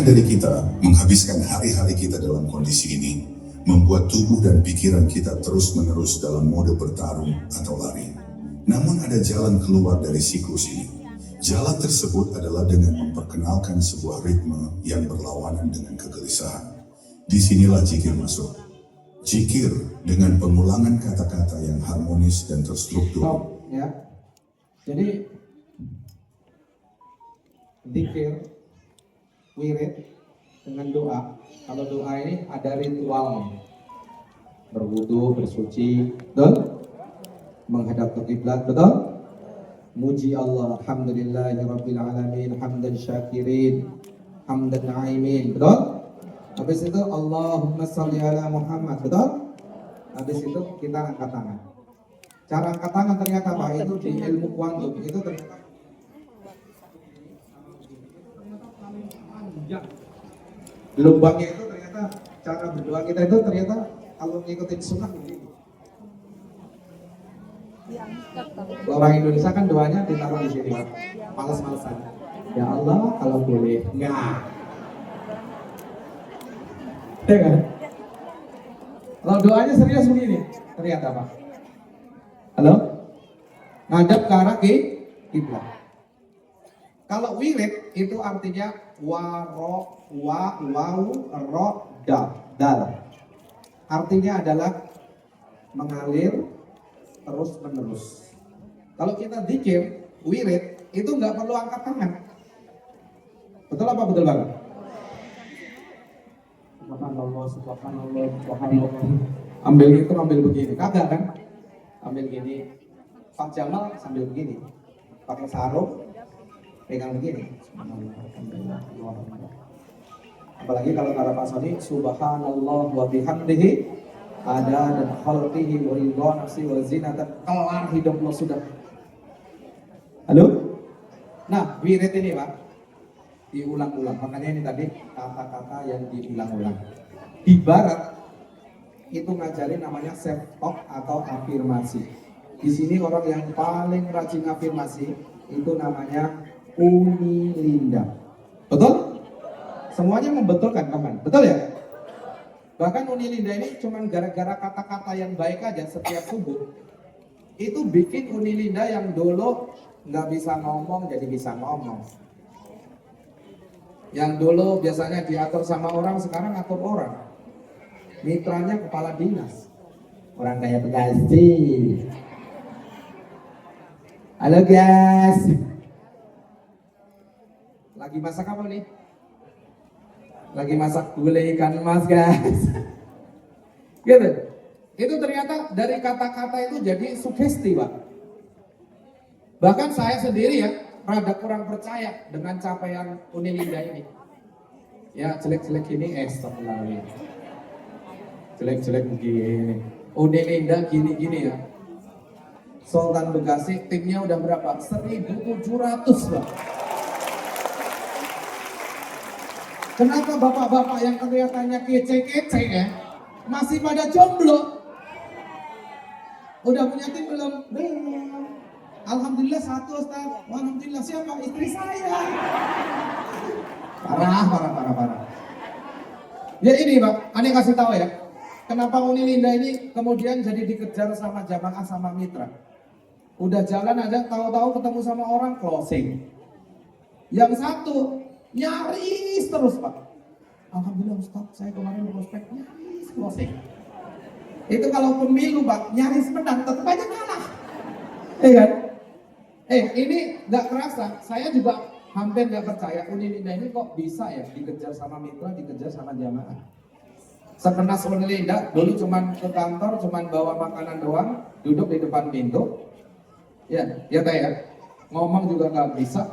dari kita menghabiskan hari-hari kita dalam kondisi ini, membuat tubuh dan pikiran kita terus-menerus dalam mode bertarung atau lari. Namun ada jalan keluar dari siklus ini. Jalan tersebut adalah dengan memperkenalkan sebuah ritme yang berlawanan dengan kegelisahan. Disinilah zikir masuk. Zikir dengan pengulangan kata-kata yang harmonis dan terstruktur. Stop, ya. Jadi zikir, wirid dengan doa. Kalau doa ini ada ritualnya. Berwudu, bersuci, betul? Menghadap ke kiblat, betul? Muji Allah, alhamdulillahirabbil alamin, hamdan syakirin, hamdan naimin, betul? Habis itu Allahumma shalli ala Muhammad, betul? Habis itu kita angkat tangan. Cara angkat tangan ternyata Pak, itu di ilmu kuantum itu ternyata lubangnya itu ternyata cara berdoa kita itu ternyata kalau ngikutin sunnah begini. Orang Indonesia kan doanya ditaruh di sini, malas-malasan. Ya Allah kalau boleh, enggak. Ya kan? Kalau doanya serius begini, ternyata apa? Halo? Ngadap ke arah kiblat. Kalau wirid itu artinya dal. Artinya adalah mengalir terus menerus. Kalau kita zikir, wirid itu nggak perlu angkat tangan. Betul apa betul banget? Subhanallah. Ambil gitu, ambil begini. Kagak kan? Ambil gini. Pak Jamal sambil begini. Pakai sarung, pegang begini. Apalagi kalau kata Pak Soni, subhanallah wa bihamdihi ada dan khalqihi wa ridha nafsi wa zinatan, kelar hidup lo sudah. Halo? Nah, wirid ini Pak diulang-ulang. Makanya ini tadi kata-kata yang diulang-ulang. Di barat itu ngajarin namanya self talk atau afirmasi. Di sini orang yang paling rajin afirmasi itu namanya Uni Linda. Betul? Semuanya membetulkan teman. Betul ya? Bahkan Uni Linda ini cuma gara-gara kata-kata yang baik aja setiap subuh itu bikin Uni Linda yang dulu nggak bisa ngomong jadi bisa ngomong. Yang dulu biasanya diatur sama orang sekarang atur orang. Mitranya kepala dinas. Orang kayak Bekasi. Halo guys. Lagi masak apa nih? Lagi masak gulai ikan emas guys. Gitu. Itu ternyata dari kata-kata itu jadi sugesti Pak. Bahkan saya sendiri ya rada kurang percaya dengan capaian Uni Linda ini. Ya jelek-jelek ini astagfirullah. Jelek-jelek begini. Uni Linda gini-gini ya. Sultan Bekasi timnya udah berapa? 1.700 Pak. Kenapa bapak-bapak yang kelihatannya kece-kece ya masih pada jomblo? Udah punya tim belum? Belum. Alhamdulillah satu Ustaz. Alhamdulillah siapa? Istri saya. Parah. Ya ini Pak, Ane kasih tahu ya. Kenapa Uni Linda ini kemudian jadi dikejar sama jamaah sama mitra? Udah jalan aja tahu-tahu ketemu sama orang closing. Yang satu nyaris terus Pak. Alhamdulillah Ustaz, saya kemarin prospek nyaris closing. Itu kalau pemilu Pak, nyaris menang tetap aja kalah. Kan? Ini nggak kerasa. Saya juga hampir nggak percaya Uni Linda ini kok bisa ya dikejar sama mitra, dikejar sama jamaah. Sekenas Uni Linda dulu cuman ke kantor, cuman bawa makanan doang, duduk di depan pintu. Ya Teh ya. Ngomong juga nggak bisa.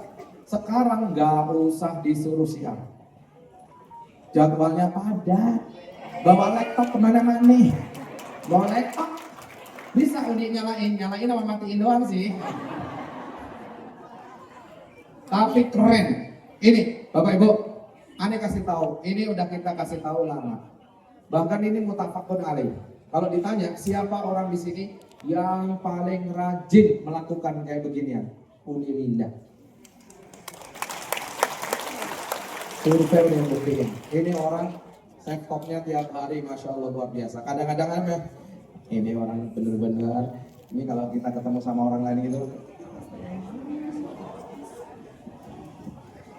Sekarang nggak usah disuruh siap. Jadwalnya padat. Bawa laptop kemana-mana. Bawa laptop. Bisa Uni nyalain sama matiin doang sih. Tapi keren. Ini Bapak Ibu, Ane kasih tahu. Ini udah kita kasih tahu lama. Bahkan ini mutafakun alaih. Kalau ditanya siapa orang di sini yang paling rajin melakukan kayak beginian, Uni Linda. Survei udah yang buktiin. Ini orang sektopnya tiap hari, masya Allah luar biasa. Kadang-kadang apa? Ini orang bener-bener. Ini kalau kita ketemu sama orang lain gitu.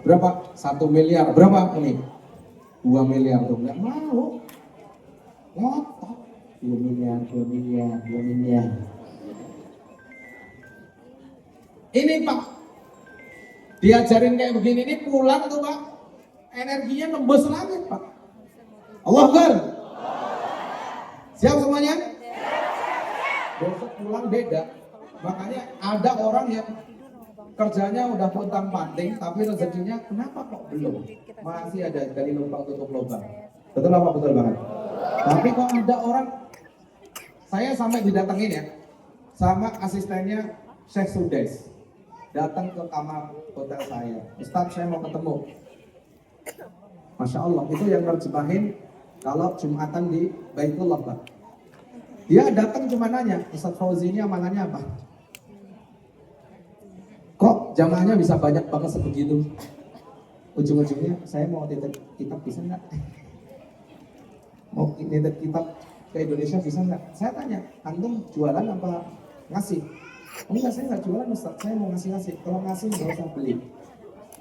Berapa? 1 miliar. Berapa ini? 2 miliar tuh. Nggak mau. Ngotot. 2 miliar, 2 miliar, 2 miliar. Ini Pak, diajarin kayak begini ini pulang tuh Pak, energinya nembus langit Pak. Allah Akbar. Siap semuanya? Besok pulang beda. Makanya ada orang yang kerjanya udah pontang panting, tapi rezekinya kenapa kok belum? Masih ada dari lubang tutup lubang. Betul apa betul banget? Tapi kok ada orang, saya sampai didatengin ya, sama asistennya Syekh Sudes. Datang ke kamar hotel saya, Ustadz saya mau ketemu. Masya Allah, itu yang nerjemahin kalau Jumatan di Baitullah Pak. Dia datang cuma nanya, Ustadz Fauzi ini amalannya apa? Kok jamaahnya bisa banyak banget sebegitu? Ujung-ujungnya saya mau titip kitab bisa nggak? Mau titip kitab ke Indonesia bisa nggak? Saya tanya, antum jualan apa ngasih? Enggak, saya nggak jualan Ustaz, saya mau ngasih-ngasih. Kalau ngasih nggak usah beli.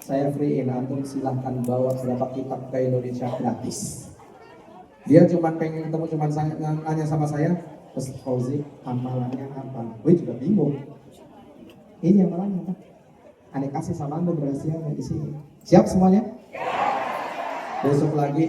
Saya free-in, antum silahkan bawa berapa kitab ke Indonesia gratis. Dia cuma pengen ketemu, cuma nanya sama saya, Ustaz Fauzi, amalannya apa? Gue juga bingung. Ini amalannya apa? Aneh kasih sama antum rahasianya di sini. Siap semuanya? Besok lagi